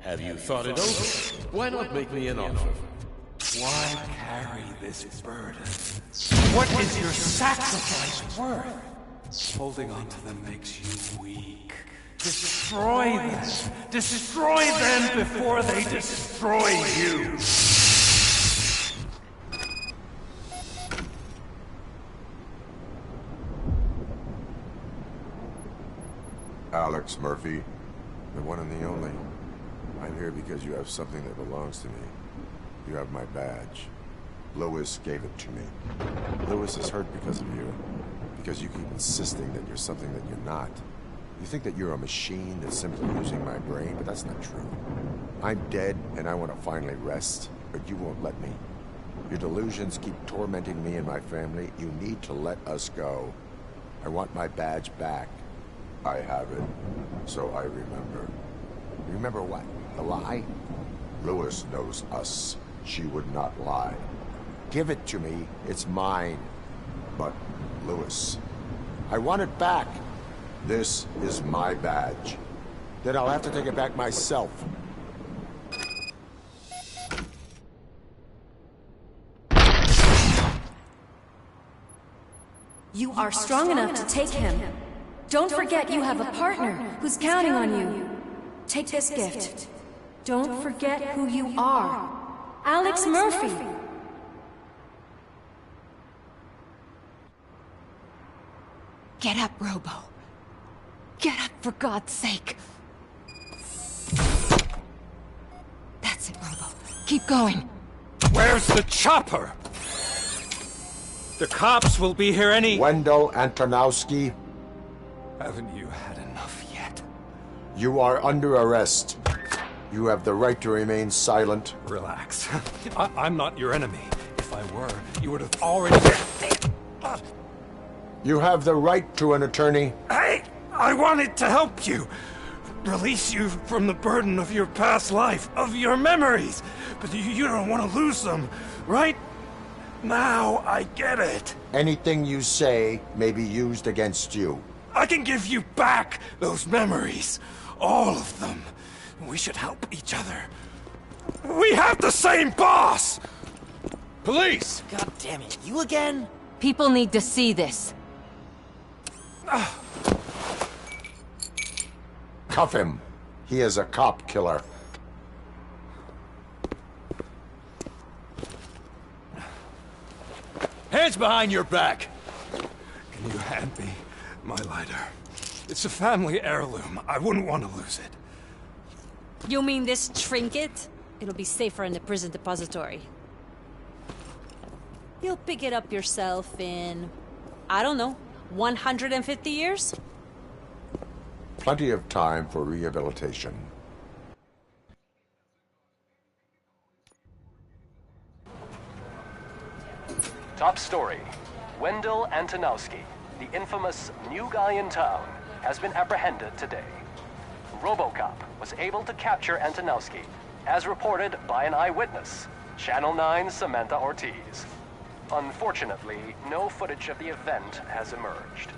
Have you thought it over? Why not make me an offer? Why carry this burden? What is your sacrifice worth? Holding on to them makes you weak. Destroy them! Destroy them before they destroy you! Alex Murphy, the one and the only. I'm here because you have something that belongs to me. You have my badge. Lewis gave it to me. Lewis is hurt because of you. Because you keep insisting that you're something that you're not. You think that you're a machine that's simply using my brain, but that's not true. I'm dead, and I want to finally rest, but you won't let me. Your delusions keep tormenting me and my family. You need to let us go. I want my badge back. I have it, so I remember. Remember what? The lie? Lewis knows us. She would not lie. Give it to me. It's mine. But, Lewis, I want it back. This is my badge. Then I'll have to take it back myself. You are strong enough to take him. Don't forget you have a partner who's counting on you. Take this gift. Don't forget who you are. Alex Murphy. Get up, Robo. Get up, for God's sake. That's it, Robo. Keep going. Where's the chopper? The cops will be here any... Wendell Antonowski, Haven't you had enough yet? you are under arrest. You have the right to remain silent. Relax. I'm not your enemy. If I were, you would have already... You have the right to an attorney. Hey! I wanted to help you! Release you from the burden of your past life, of your memories! But you don't want to lose them, right? Now I get it. Anything you say may be used against you. I can give you back those memories. All of them. We should help each other. We have the same boss! Police! God damn it, you again? People need to see this. Cuff him. He is a cop killer. Hands behind your back! Can you hand me my lighter? It's a family heirloom. I wouldn't want to lose it. You mean this trinket? It'll be safer in the prison depository. You'll pick it up yourself in, I don't know, 150 years? Plenty of time for rehabilitation. Top story. Wendell Antonowski, the infamous new guy in town, has been apprehended today. Robocop was able to capture Antonowski, as reported by an eyewitness, Channel 9's Samantha Ortiz. Unfortunately, no footage of the event has emerged.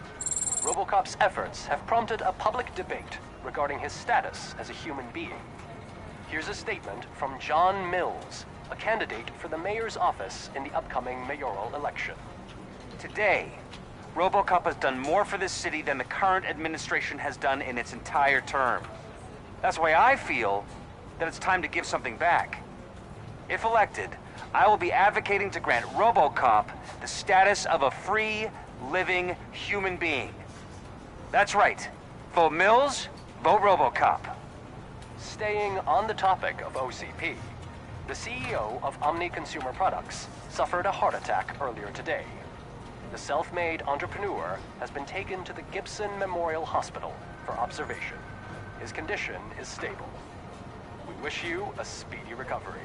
Robocop's efforts have prompted a public debate regarding his status as a human being. Here's a statement from John Mills, a candidate for the mayor's office in the upcoming mayoral election. Today, Robocop has done more for this city than the current administration has done in its entire term. That's why I feel that it's time to give something back. If elected, I will be advocating to grant Robocop the status of a free, living human being. That's right. Vote Mills, vote Robocop. Staying on the topic of OCP, the CEO of Omni Consumer Products suffered a heart attack earlier today. The self-made entrepreneur has been taken to the Gibson Memorial Hospital for observation. His condition is stable. We wish you a speedy recovery.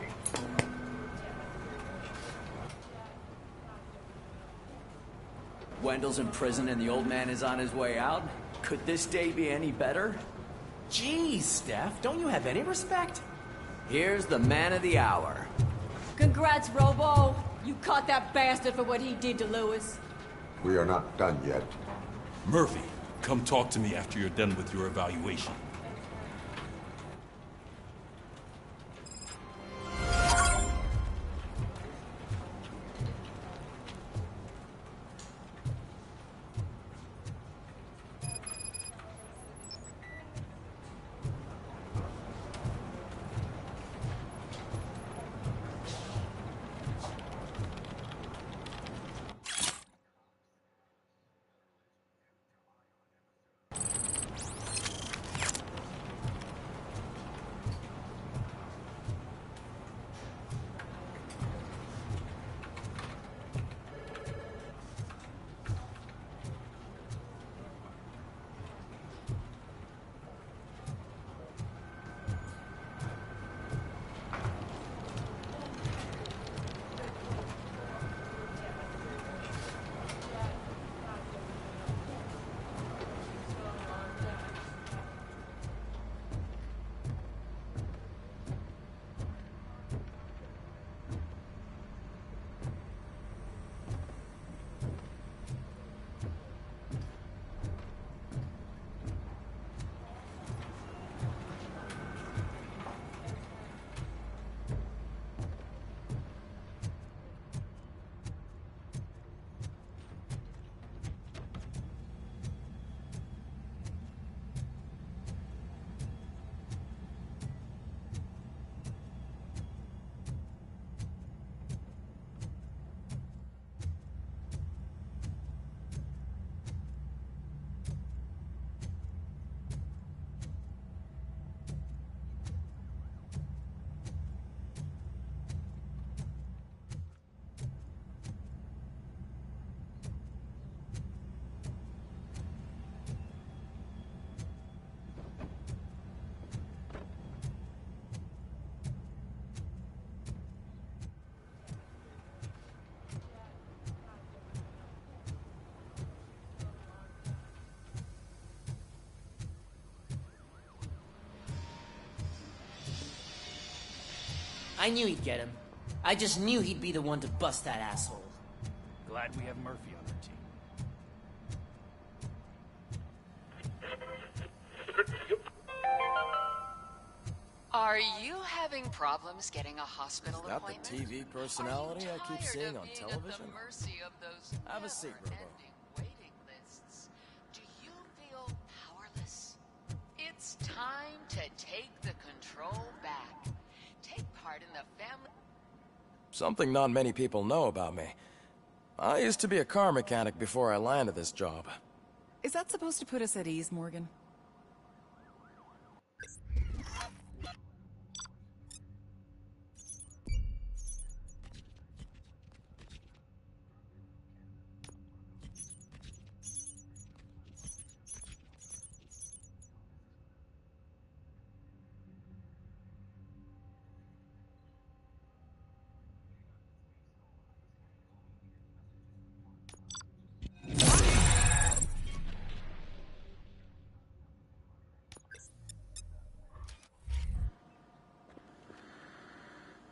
Wendell's in prison and the old man is on his way out? Could this day be any better? Jeez, Steph, don't you have any respect? Here's the man of the hour. Congrats, Robo! You caught that bastard for what he did to Lewis. We are not done yet. Murphy, come talk to me after you're done with your evaluation. I knew he'd get him. I just knew he'd be the one to bust that asshole. Glad we have Murphy on our team. Are you having problems getting a hospital Is that the appointment? TV personality I keep seeing on Being television? at the mercy of those Have a seat, Robo. never-ending waiting lists. Do you feel powerless? It's time to take the control back. Take part in the family. Something not many people know about me. I used to be a car mechanic before I landed this job. Is that supposed to put us at ease, Morgan?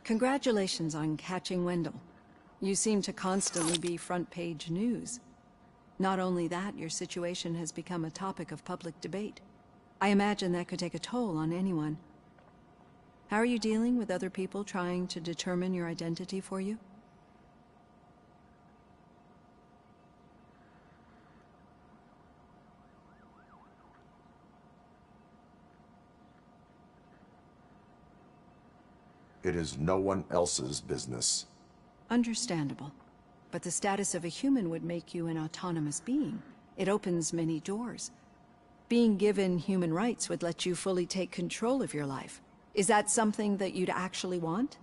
Congratulations on catching Wendell. You seem to constantly be front-page news. Not only that, your situation has become a topic of public debate. I imagine that could take a toll on anyone. How are you dealing with other people trying to determine your identity for you? It is no one else's business. Understandable. But the status of a human would make you an autonomous being. It opens many doors. Being given human rights would let you fully take control of your life. Is that something that you'd actually want?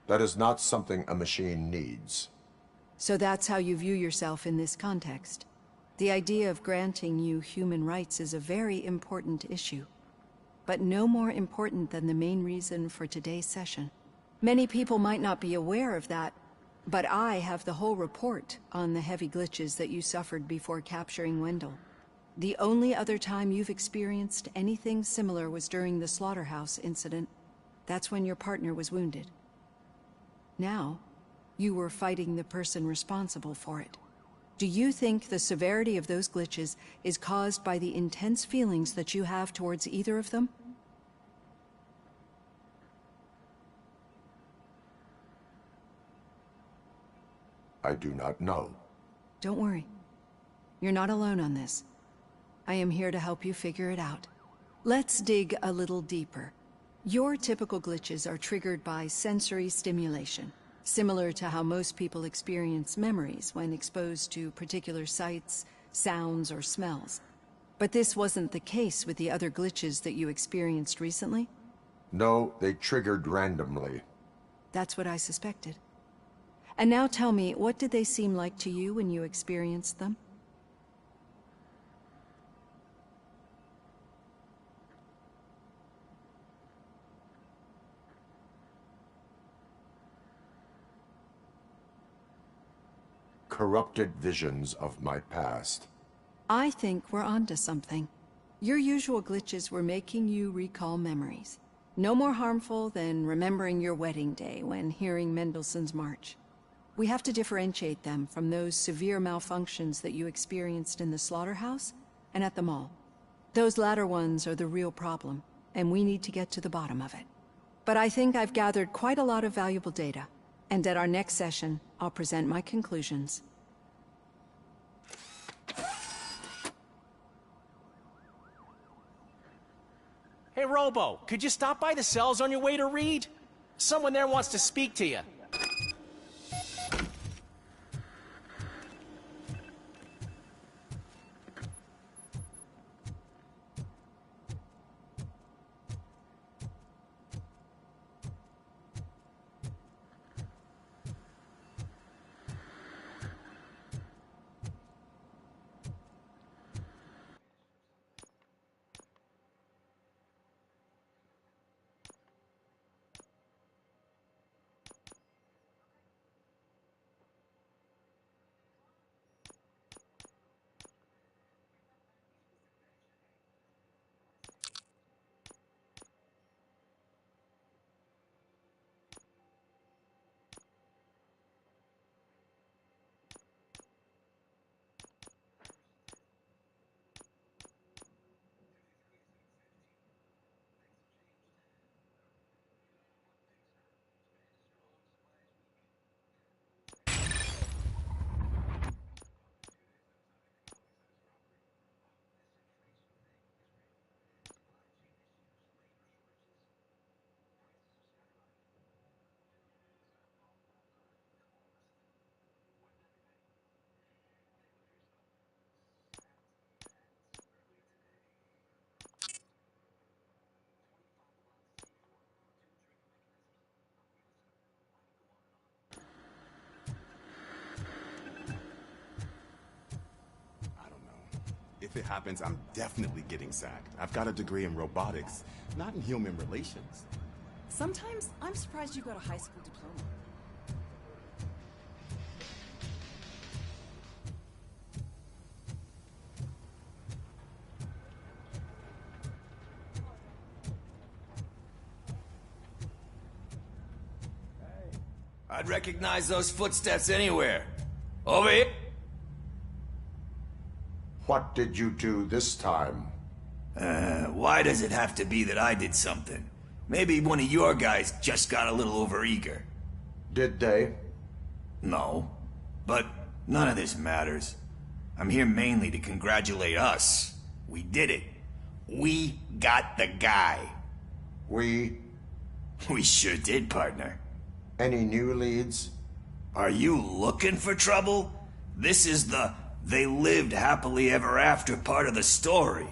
That is not something a machine needs. So that's how you view yourself in this context. The idea of granting you human rights is a very important issue, but no more important than the main reason for today's session. Many people might not be aware of that, but I have the whole report on the heavy glitches that you suffered before capturing Wendell. The only other time you've experienced anything similar was during the slaughterhouse incident. That's when your partner was wounded. Now, you were fighting the person responsible for it. Do you think the severity of those glitches is caused by the intense feelings that you have towards either of them? I do not know. Don't worry. You're not alone on this. I am here to help you figure it out. Let's dig a little deeper. Your typical glitches are triggered by sensory stimulation, similar to how most people experience memories when exposed to particular sights, sounds, or smells. But this wasn't the case with the other glitches that you experienced recently? No, they triggered randomly. That's what I suspected. And now tell me, what did they seem like to you when you experienced them? Corrupted visions of my past. I think we're onto something. Your usual glitches were making you recall memories. No more harmful than remembering your wedding day when hearing Mendelssohn's March. We have to differentiate them from those severe malfunctions that you experienced in the slaughterhouse and at the mall. Those latter ones are the real problem, and we need to get to the bottom of it. But I think I've gathered quite a lot of valuable data, and at our next session, I'll present my conclusions. Hey, Robo, could you stop by the cells on your way to Reed? Someone there wants to speak to you. If it happens, I'm definitely getting sacked. I've got a degree in robotics, not in human relations. Sometimes I'm surprised you got a high school diploma. I'd recognize those footsteps anywhere. Over here. What did you do this time? Why does it have to be that I did something? Maybe one of your guys just got a little overeager. Did they? No. But none of this matters. I'm here mainly to congratulate us. We did it. We got the guy. We sure did, partner. Any new leads? Are you looking for trouble? This is the they lived happily ever after part of the story.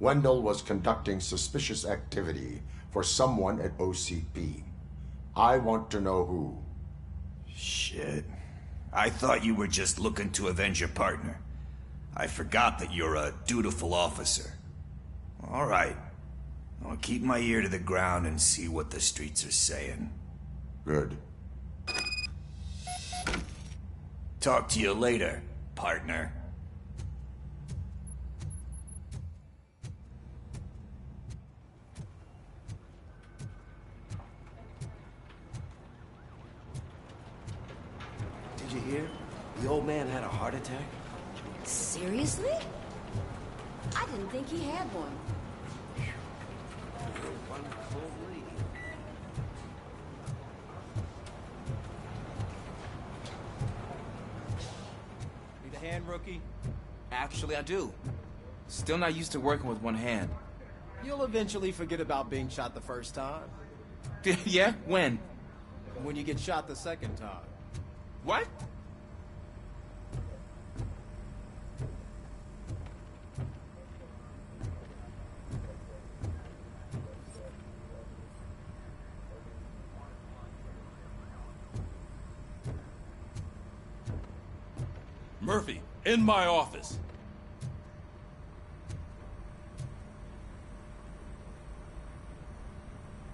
Wendell was conducting suspicious activity for someone at OCP. I want to know who. Shit. I thought you were just looking to avenge your partner. I forgot that you're a dutiful officer. All right. I'll keep my ear to the ground and see what the streets are saying. Good. Talk to you later, partner. Did you hear? The old man had a heart attack. Seriously? I didn't think he had one. Need a hand, rookie? Actually, I do. Still not used to working with one hand. You'll eventually forget about being shot the first time. Yeah? When? When you get shot the second time. What? Murphy, in my office.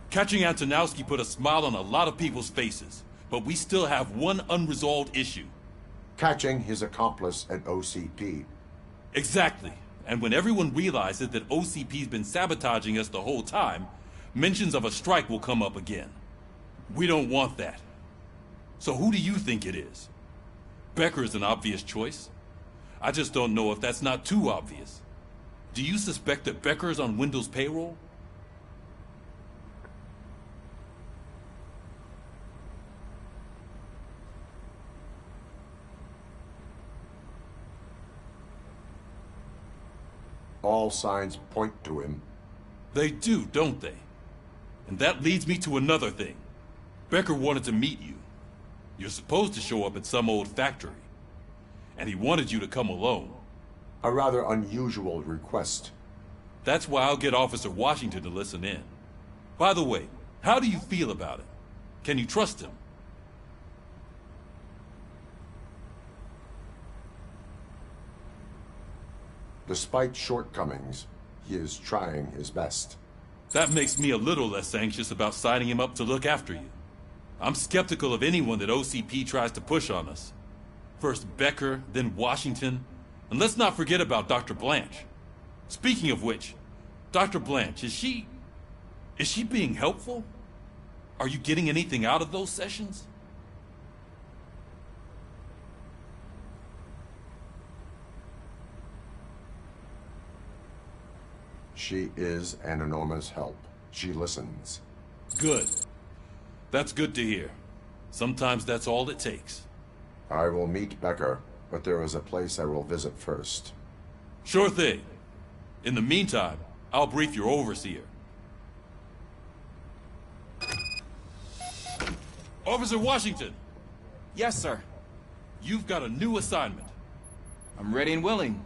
Catching Antonowski put a smile on a lot of people's faces, but we still have one unresolved issue. Catching his accomplice at OCP. Exactly. And when everyone realizes that OCP's been sabotaging us the whole time, mentions of a strike will come up again. We don't want that. So who do you think it is? Becker is an obvious choice. I just don't know if that's not too obvious. Do you suspect that Becker is on Wendell's payroll? All signs point to him. They do, don't they? And that leads me to another thing. Becker wanted to meet you. You're supposed to show up at some old factory. And he wanted you to come alone. A rather unusual request. That's why I'll get Officer Washington to listen in. By the way, how do you feel about it? Can you trust him? Despite shortcomings, he is trying his best. That makes me a little less anxious about signing him up to look after you. I'm skeptical of anyone that OCP tries to push on us. First Becker, then Washington, and let's not forget about Dr. Blanche. Speaking of which, Dr. Blanche, is she being helpful? Are you getting anything out of those sessions? She is an enormous help. She listens. Good. That's good to hear. Sometimes that's all it takes. I will meet Becker, but there is a place I will visit first. Sure thing. In the meantime, I'll brief your overseer. Officer Washington! Yes, sir. You've got a new assignment. I'm ready and willing.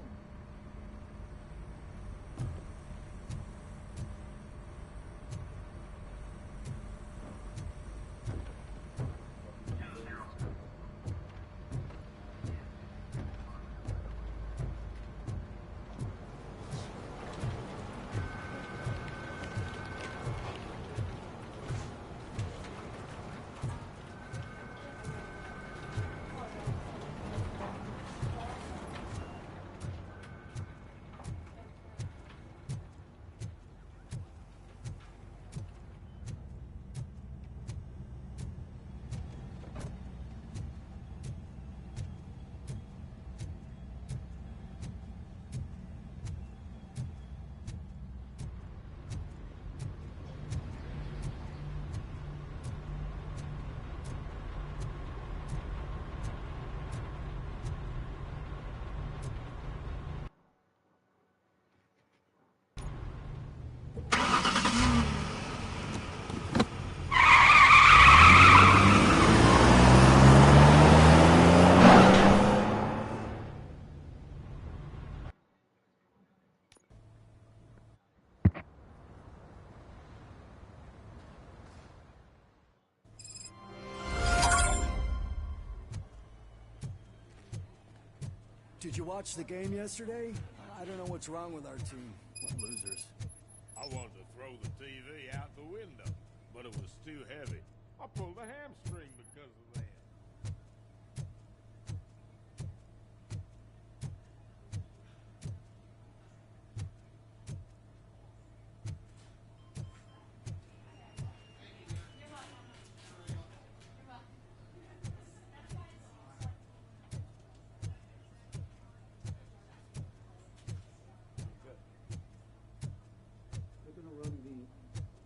Did you watch the game yesterday? I don't know what's wrong with our team. What losers. I wanted to throw the TV out the window, but it was too heavy. I pulled a hamstring because of that. They're going to run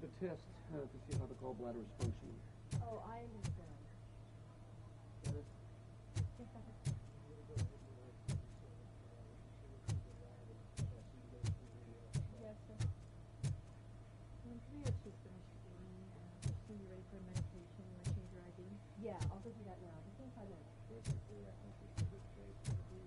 the test to see how the gallbladder is functioning. Oh, I understand. Yes, sir. When Priya's just finished eating, when you're ready for medication, you want to change your ID? Yeah, I'll go do that now. Just in 5 minutes. Basically, I think it's a good place to be,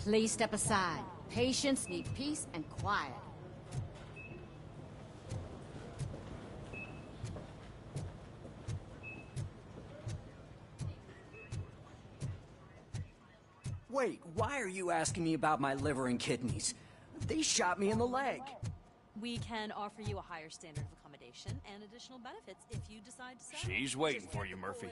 Please step aside. Patients need peace and quiet. Wait, why are you asking me about my liver and kidneys? They shot me in the leg. We can offer you a higher standard of accommodation and additional benefits if you decide to settle. She's waiting for you, Murphy.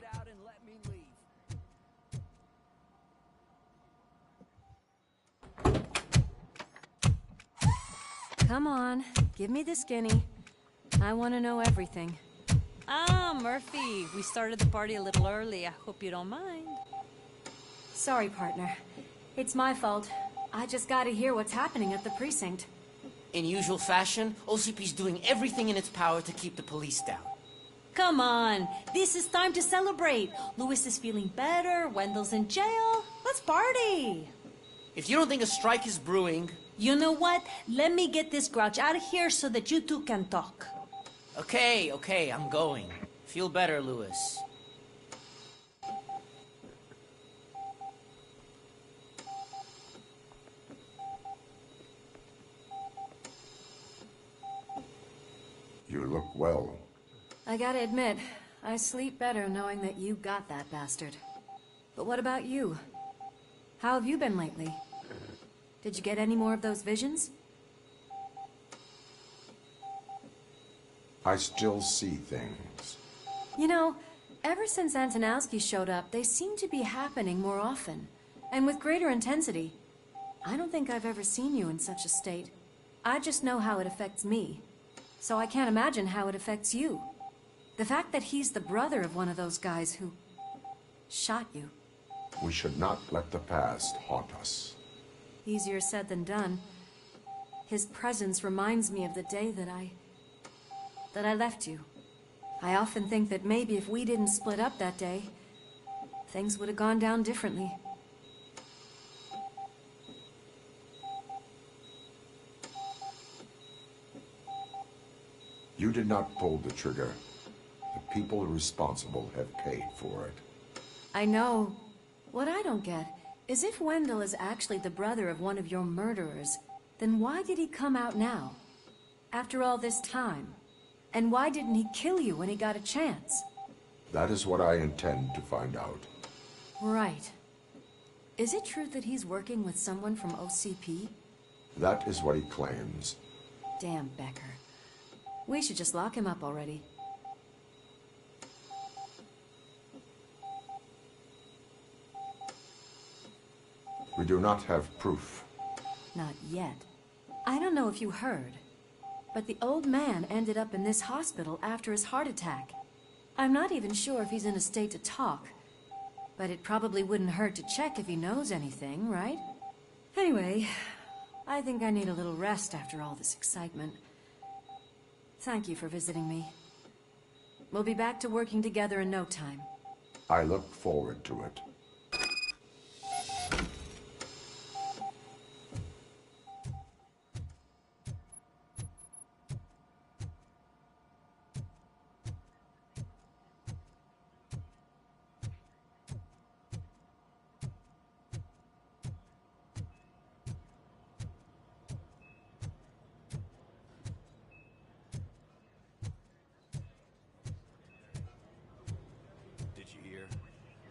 Come on, give me the skinny. I want to know everything. Ah, Murphy, we started the party a little early. I hope you don't mind. Sorry, partner. It's my fault. I just gotta hear what's happening at the precinct. In usual fashion, OCP's doing everything in its power to keep the police down. Come on, this is time to celebrate. Louis is feeling better, Wendell's in jail. Let's party! If you don't think a strike is brewing... You know what? Let me get this grouch out of here so that you two can talk. Okay, I'm going. Feel better, Louis. You look well. I gotta admit, I sleep better knowing that you got that bastard. But what about you? How have you been lately? Did you get any more of those visions? I still see things. You know, ever since Antonowski showed up, they seem to be happening more often, and with greater intensity. I don't think I've ever seen you in such a state. I just know how it affects me, so I can't imagine how it affects you. The fact that he's the brother of one of those guys who shot you. We should not let the past haunt us. Easier said than done. His presence reminds me of the day that I left you. I often think that maybe if we didn't split up that day, things would have gone down differently. You did not pull the trigger. The people responsible have paid for it. I know. What I don't get is if Wendell is actually the brother of one of your murderers, then why did he come out now? After all this time? And why didn't he kill you when he got a chance? That is what I intend to find out. Right. Is it true that he's working with someone from OCP? That is what he claims. Damn Becker. We should just lock him up already. We do not have proof. Not yet. I don't know if you heard, but the old man ended up in this hospital after his heart attack. I'm not even sure if he's in a state to talk, but it probably wouldn't hurt to check if he knows anything, right? Anyway, I think I need a little rest after all this excitement. Thank you for visiting me. We'll be back to working together in no time. I look forward to it.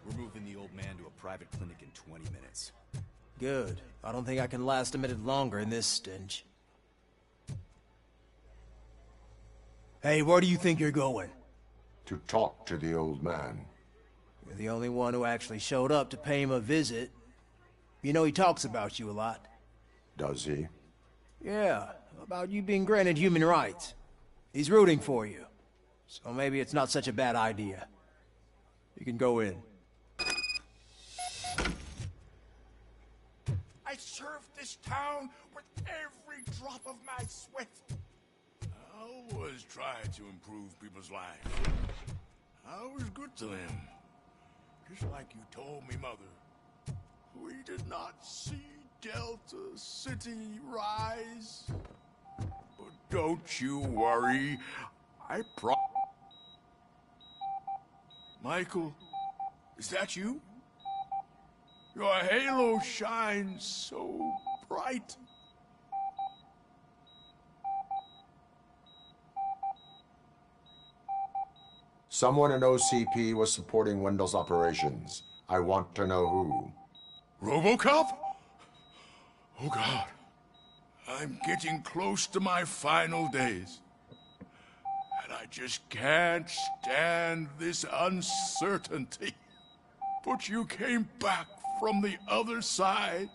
We're moving the old man to a private clinic in 20 minutes. Good. I don't think I can last a minute longer in this stench. Hey, where do you think you're going? To talk to the old man. You're the only one who actually showed up to pay him a visit. You know he talks about you a lot. Does he? Yeah, about you being granted human rights. He's rooting for you. So maybe it's not such a bad idea. You can go in. I served this town with every drop of my sweat. I always tried to improve people's lives. I was good to them. Just like you told me, Mother. We did not see Delta City rise. But don't you worry. Michael, is that you? Your halo shines so bright. Someone in OCP was supporting Wendell's operations. I want to know who. Robocop? Oh God. I'm getting close to my final days. And I just can't stand this uncertainty. But you came back from the other side.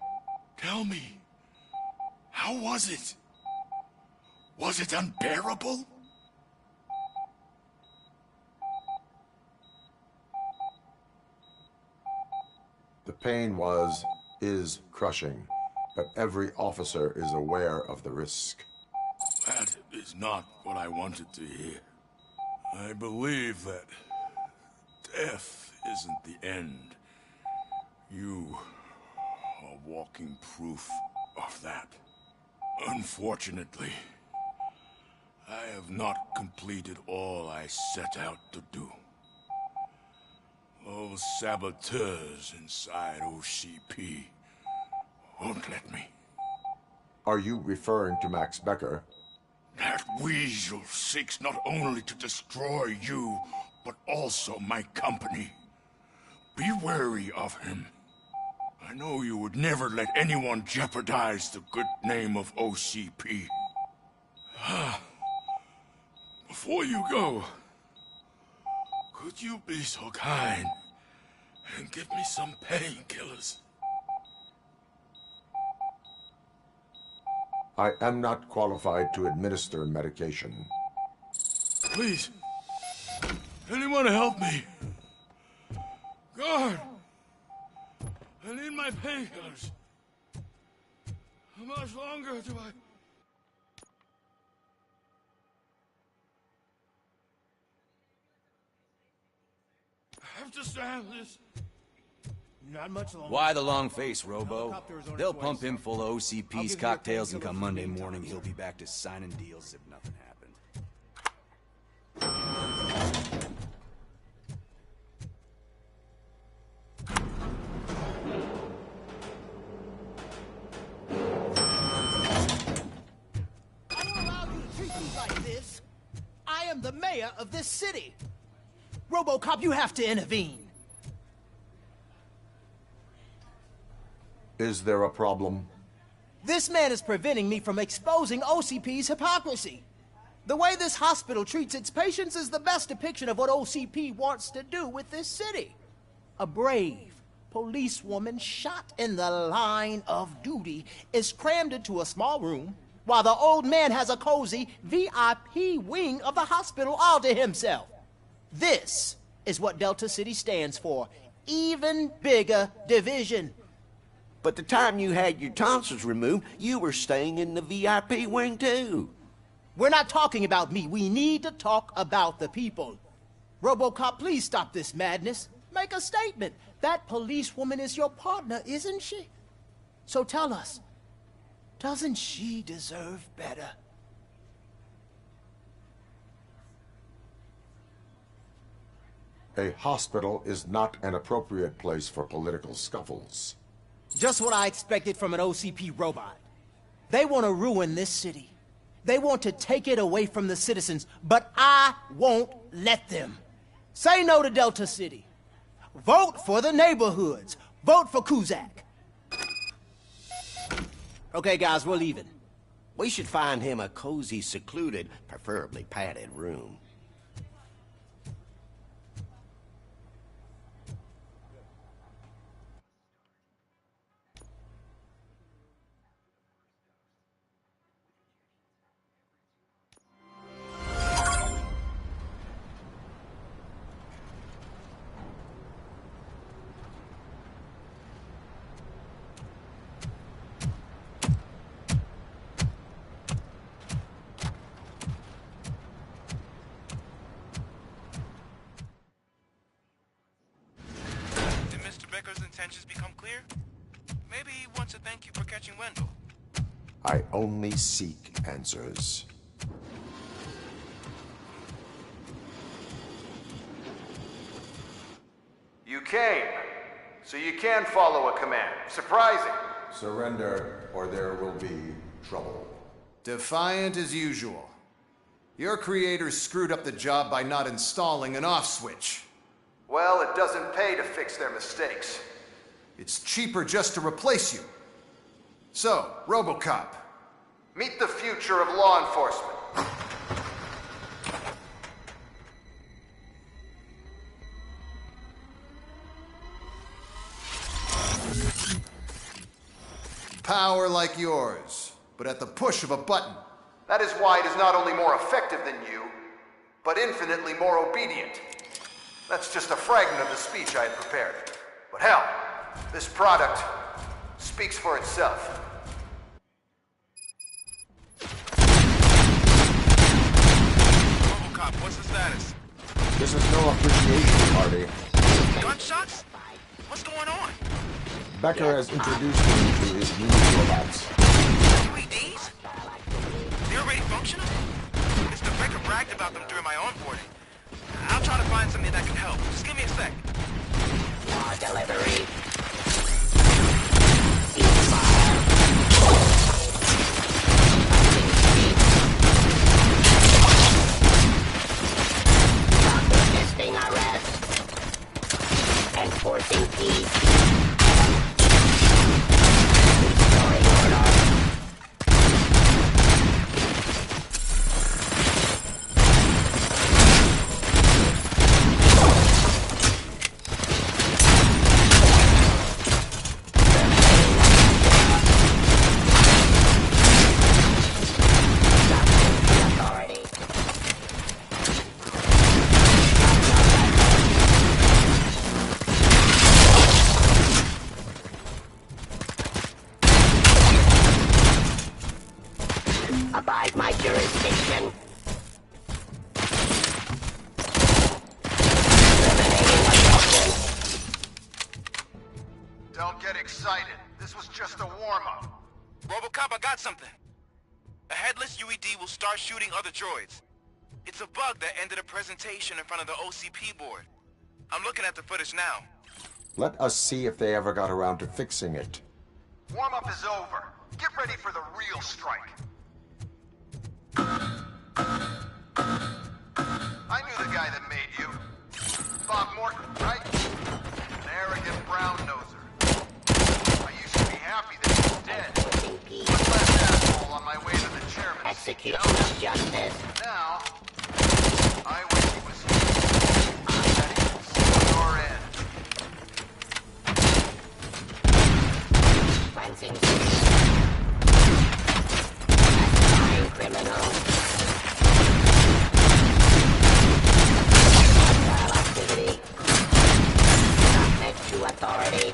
Tell me, how was it? Was it unbearable? The pain is crushing, but every officer is aware of the risk. That is not what I wanted to hear. I believe that death isn't the end. You are walking proof of that. Unfortunately, I have not completed all I set out to do. Those saboteurs inside OCP won't let me. Are you referring to Max Becker? That weasel seeks not only to destroy you, but also my company. Be wary of him. I know you would never let anyone jeopardize the good name of OCP. Before you go, could you be so kind and give me some painkillers? I am not qualified to administer medication. Please, anyone help me? Guard! I need my painkillers. How much longer do I... have to stand this? Not much longer. Why the long face, Robo? They'll pump him full of OCP's cocktails, and come Monday morning, he'll be back to signing deals as if nothing happened. I don't allow you to treat me like this. I am the mayor of this city. Robocop, you have to intervene. Is there a problem? This man is preventing me from exposing OCP's hypocrisy. The way this hospital treats its patients is the best depiction of what OCP wants to do with this city. A brave policewoman shot in the line of duty is crammed into a small room, while the old man has a cozy VIP wing of the hospital all to himself. This is what Delta City stands for. Even bigger division. But the time you had your tonsils removed, you were staying in the VIP wing too. We're not talking about me. We need to talk about the people. Robocop, please stop this madness. Make a statement. That policewoman is your partner, isn't she? So tell us, doesn't she deserve better? A hospital is not an appropriate place for political scuffles. Just what I expected from an OCP robot. They want to ruin this city. They want to take it away from the citizens, but I won't let them. Say no to Delta City. Vote for the neighborhoods. Vote for Kuzak. Okay, guys, we're leaving. We should find him a cozy, secluded, preferably padded room. Intentions become clear? Maybe he wants to thank you for catching Wendell. I only seek answers. You came, so you can follow a command. Surprising. Surrender, or there will be trouble. Defiant as usual. Your creators screwed up the job by not installing an off switch. Well, it doesn't pay to fix their mistakes. It's cheaper just to replace you. So, Robocop, meet the future of law enforcement. Power like yours, but at the push of a button. That is why it is not only more effective than you, but infinitely more obedient. That's just a fragment of the speech I had prepared. But hell, this product speaks for itself. Robocop, what's the status? This is no appreciation party. Gunshots? What's going on? Becker has introduced me to his new robots. UEDs? They're already functional? Mr. Becker bragged about them during my onboarding. I'll try to find something that can help. Just give me a sec. Law delivery. Resisting arrest. Enforcing peace. Restoring order. Abide my jurisdiction. Don't get excited. This was just a warm-up. Robocop, I got something. A headless UED will start shooting other droids. It's a bug that ended a presentation in front of the OCP board. I'm looking at the footage now. Let us see if they ever got around to fixing it. Warm-up is over. Get ready for the real strike. I knew the guy that made you. Bob Morton, right? An arrogant brown-noser. I used to be happy that he was dead. One last asshole on my way to the chairman's Execution of justice. Now, I wish he was here. That he could see your end. Cleansing Classifying criminal. Hostile activity. Subject to authority.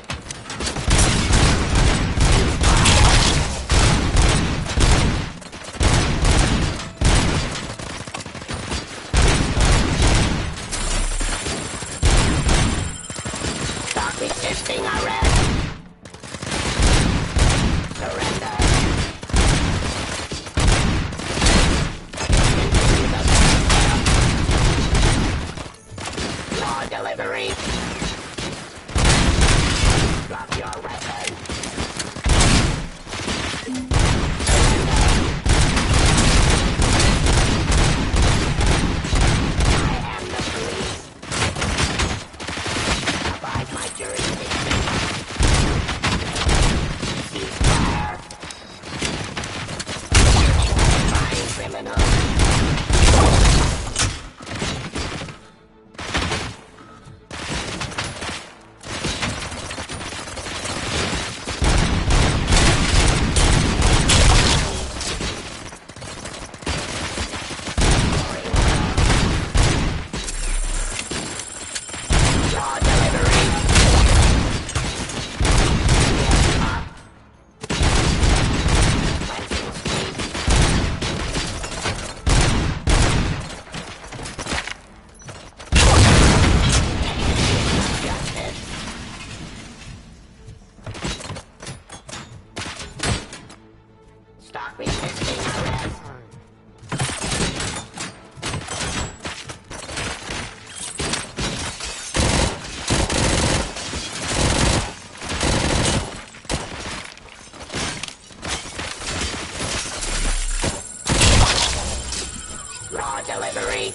sorcery.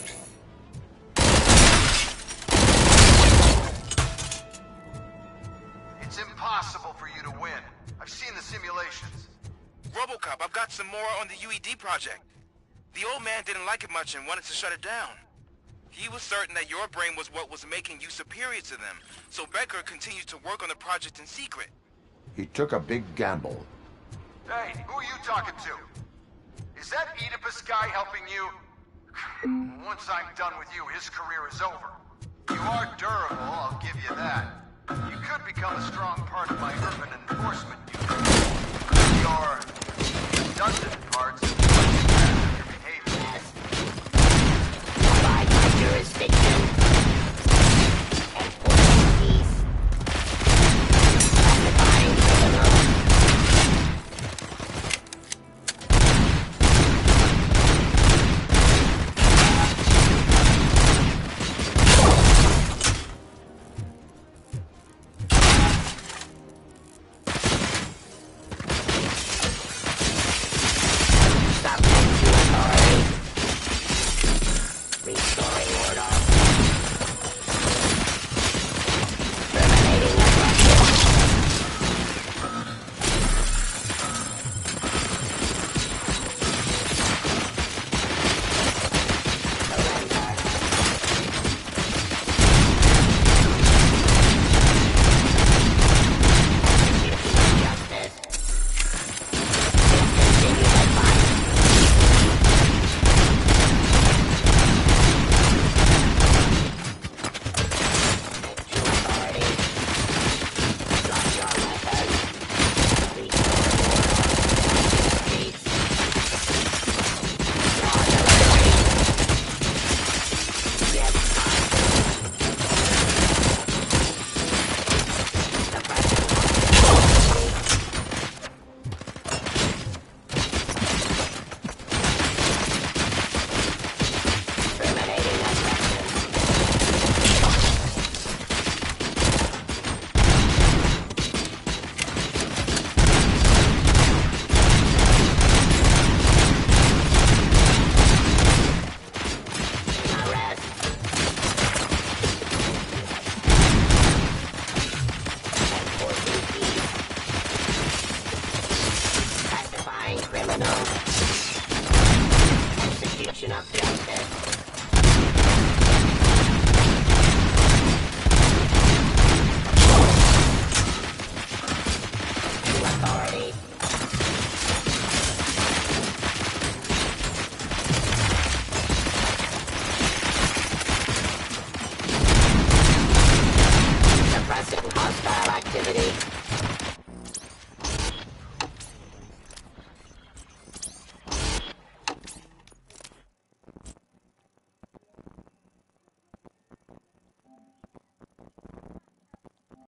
It's impossible for you to win. I've seen the simulations. Robocop, I've got some more on the UED project. The old man didn't like it much and wanted to shut it down. He was certain that your brain was what was making you superior to them, so Becker continued to work on the project in secret. He took a big gamble. Hey, who are you talking to? Is that Oedipus guy helping you? Once I'm done with you, his career is over. You are durable, I'll give you that. You could become a strong part of my urban enforcement unit. Your redundant parts of your behavior. By my jurisdiction. Enforcing peace. Classifying criminals. Execution of